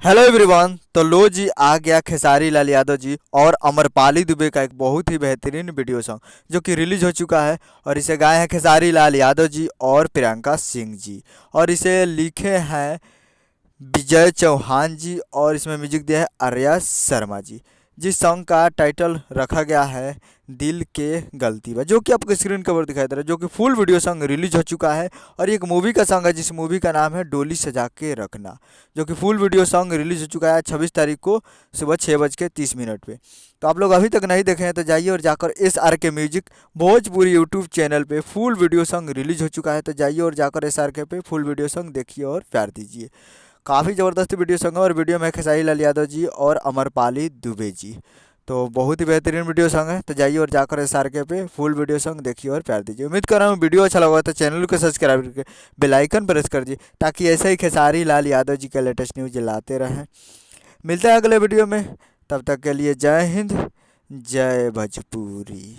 Hello everyone. तो लो जी आ गया खेसारी लाल यादव जी और अमरपाली दुबे का एक बहुत ही बेहतरीन वीडियो सॉन्ग जो कि रिलीज हो चुका है। और इसे गाए हैं खेसारी लाल यादव जी और प्रियंका सिंह जी। और इसे लिखे हैं विजय चौहान जी और इसमें म्यूजिक दिया है आर्या शर्मा जी। जिस सॉन्ग का टाइटल रखा गया है दिल के गलती बा, जो कि आपको स्क्रीन के ऊपर दिखाई दे रहा है, जो कि फुल वीडियो सॉन्ग रिलीज हो चुका है। और ये एक मूवी का सॉन्ग है जिस मूवी का नाम है डोली सजा के रखना, जो कि फुल वीडियो सॉन्ग रिलीज हो चुका है 26 तारीख को सुबह 6:30 पे। तो आप लोग अभी तक नहीं देखे हैं तो जाइए और जाकर SRK music Bhojpuri YouTube channel पे फुल वीडियो सॉन्ग रिलीज हो चुका है। तो जाइए और जाकर SRK पे फुल वीडियो सॉन्ग देखिए और प्यार दीजिए। काफ़ी ज़बरदस्त वीडियो सॉन्ग है और वीडियो में खेसारी लाल यादव जी और अमरपाली दुबे जी। तो बहुत ही बेहतरीन वीडियो सॉन्ग है। तो जाइए और जाकर SRK पे फुल वीडियो सॉन्ग देखिए और प्यार दीजिए। उम्मीद कर रहा हूँ वीडियो अच्छा लगा तो चैनल को सब्सक्राइब करके बेल आइकन प्रेस कर दीजिए ताकि ऐसे ही खेसारी लाल यादव जी के लेटेस्ट न्यूज़ लाते रहें। मिलते हैं अगले वीडियो में, तब तक के लिए जय हिंद, जय भोजपुरी।